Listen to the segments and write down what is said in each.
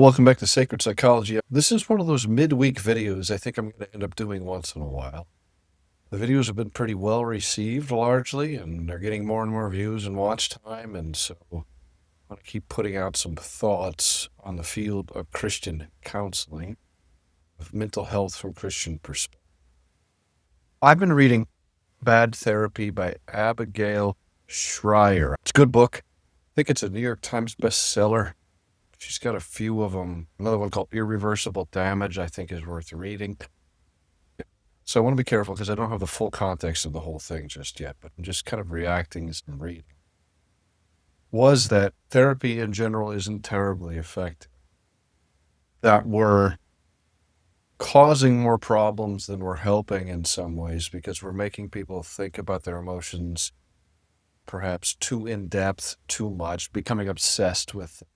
Welcome back to Sacred Psychology. This is one of those midweek videos I think I'm going to end up doing once in a while. The videos have been pretty well received largely, and they're getting more and more views and watch time, and so I want to keep putting out some thoughts on the field of Christian counseling, of mental health from Christian perspective. I've been reading Bad Therapy by Abigail Shrier. It's a good book. I think it's a New York Times bestseller. She's got a few of them. Another one called Irreversible Damage, I think, is worth reading. So I want to be careful because I don't have the full context of the whole thing just yet, but I'm just kind of reacting as I'm reading. Was that therapy in general isn't terribly effective. That we're causing more problems than we're helping in some ways because we're making people think about their emotions perhaps too in depth, too much, becoming obsessed with them,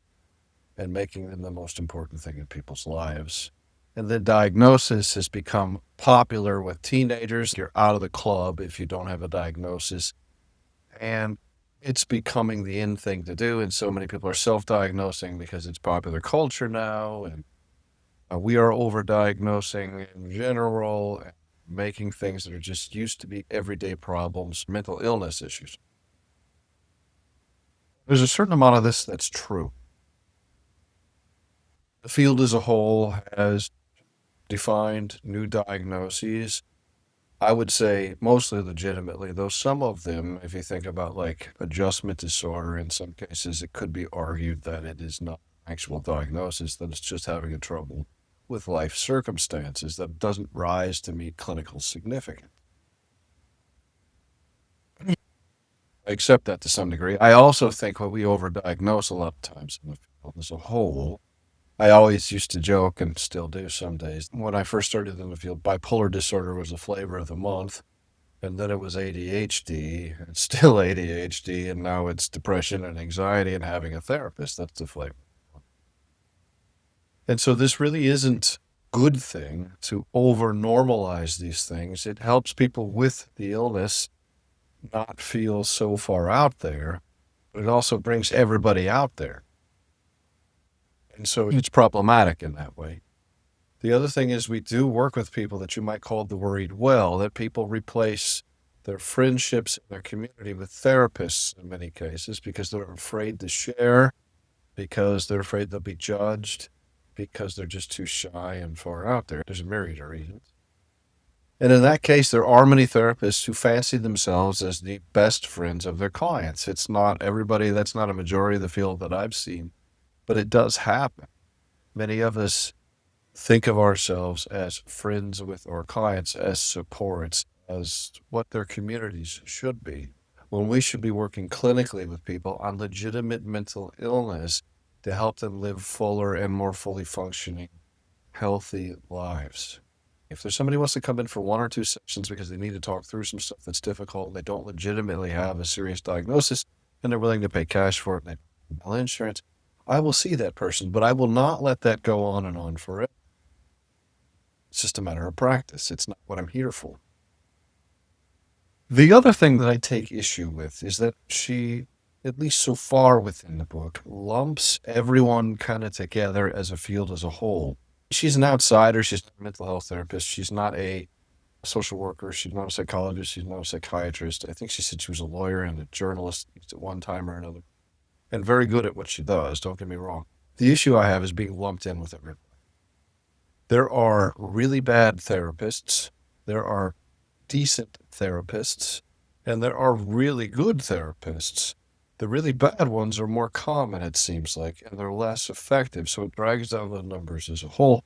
and making them the most important thing in people's lives. And the diagnosis has become popular with teenagers. You're out of the club if you don't have a diagnosis. And it's becoming the in thing to do. And so many people are self-diagnosing because it's popular culture now. And we are over-diagnosing in general, and making things that are just used to be everyday problems, mental illness issues. There's a certain amount of this that's true. The field as a whole has defined new diagnoses, I would say mostly legitimately, though some of them, if you think about like adjustment disorder, in some cases, it could be argued that it is not an actual diagnosis, that it's just having a trouble with life circumstances that doesn't rise to meet clinical significance. I accept that to some degree. I also think what we overdiagnose a lot of times in the field as a whole. I always used to joke, and still do some days, when I first started in the field, bipolar disorder was the flavor of the month, and then it was ADHD, and still ADHD, and now it's depression and anxiety and having a therapist. That's the flavor. And so this really isn't a good thing to over-normalize these things. It helps people with the illness not feel so far out there, but it also brings everybody out there. And so it's problematic in that way. The other thing is we do work with people that you might call the worried well, that people replace their friendships and their community with therapists in many cases because they're afraid to share, because they're afraid they'll be judged, because they're just too shy and far out there. There's a myriad of reasons. And in that case, there are many therapists who fancy themselves as the best friends of their clients. It's not everybody, that's not a majority of the field that I've seen, but it does happen. Many of us think of ourselves as friends with our clients, as supports, as what their communities should be, when we should be working clinically with people on legitimate mental illness to help them live fuller and more fully functioning, healthy lives. If there's somebody who wants to come in for one or two sessions because they need to talk through some stuff that's difficult and they don't legitimately have a serious diagnosis and they're willing to pay cash for it and they have insurance, I will see that person, but I will not let that go on and on forever. It's just a matter of practice. It's not what I'm here for. The other thing that I take issue with is that she, at least so far within the book, lumps everyone kind of together as a field as a whole. She's an outsider. She's not a mental health therapist. She's not a social worker. She's not a psychologist. She's not a psychiatrist. I think she said she was a lawyer and a journalist at one time or another, and very good at what she does. Don't get me wrong. The issue I have is being lumped in with everybody. There are really bad therapists. There are decent therapists, and there are really good therapists. The really bad ones are more common, it seems like, and they're less effective, so it drags down the numbers as a whole.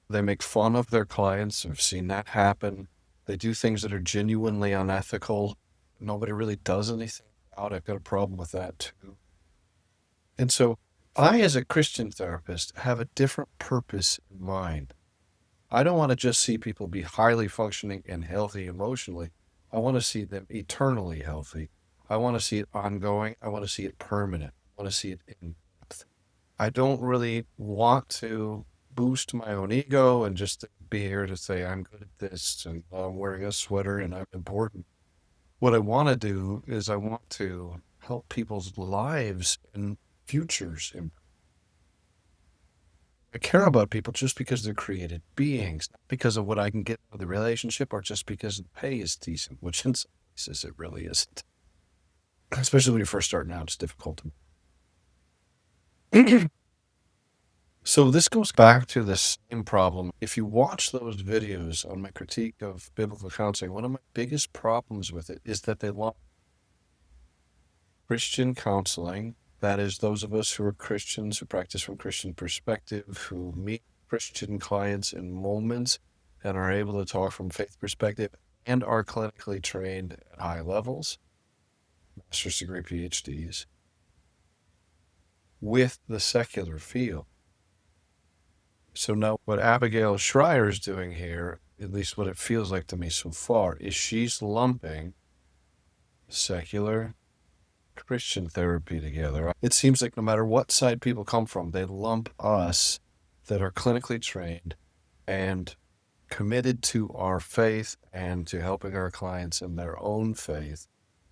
They make fun of their clients. I've seen that happen. They do things that are genuinely unethical. Nobody really does anything about it. I've got a problem with that too. And so I, as a Christian therapist, have a different purpose in mind. I don't want to just see people be highly functioning and healthy emotionally. I want to see them eternally healthy. I want to see it ongoing. I want to see it permanent. I want to see it in depth. I don't really want to boost my own ego and just be here to say I'm good at this and I'm wearing a sweater and I'm important. What I want to do is I want to help people's lives and futures. I care about people just because they're created beings, not because of what I can get out of the relationship or just because the pay is decent, which in some cases it really isn't. Especially when you're first starting out, it's difficult to. So this goes back to the same problem. If you watch those videos on my critique of biblical counseling, one of my biggest problems with it is that they lump Christian counseling, that is, those of us who are Christians, who practice from Christian perspective, who meet Christian clients in moments and are able to talk from faith perspective and are clinically trained at high levels, master's degree PhDs, with the secular field. So now what Abigail Shrier is doing here, at least what it feels like to me so far, is she's lumping secular Christian therapy together. It seems like no matter what side people come from, they lump us that are clinically trained and committed to our faith and to helping our clients in their own faith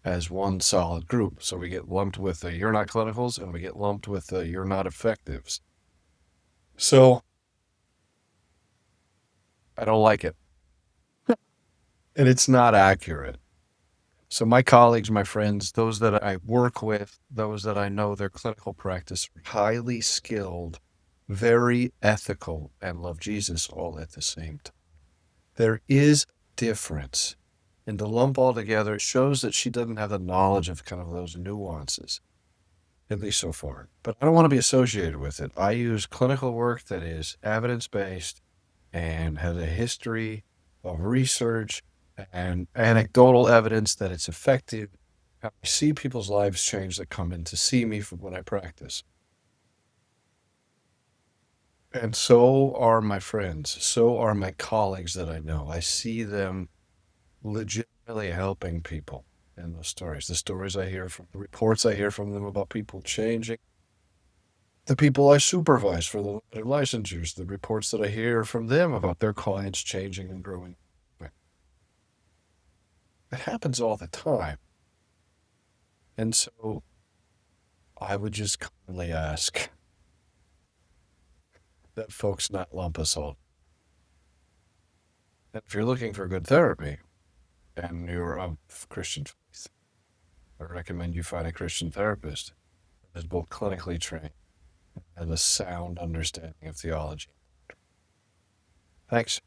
as one solid group. So we get lumped with the you're not clinicals and we get lumped with the you're not effectives. So I don't like it. And it's not accurate. So my colleagues, my friends, those that I work with, those that I know their clinical practice, highly skilled, very ethical, and love Jesus all at the same time. There is difference. And to lump all together shows that she doesn't have the knowledge of kind of those nuances, at least so far. But I don't want to be associated with it. I use clinical work that is evidence-based and has a history of research and anecdotal evidence that it's effective. I see people's lives change that come in to see me from when I practice. And so are my friends. So are my colleagues that I know. I see them legitimately helping people in those stories. The stories I hear from, the reports I hear from them about people changing. The people I supervise for the limited licensures, the reports that I hear from them about their clients changing and growing. It happens all the time. And so I would just kindly ask that folks not lump us all. And if you're looking for good therapy and you're of Christian faith, I recommend you find a Christian therapist that is both clinically trained and has a sound understanding of theology. Thanks.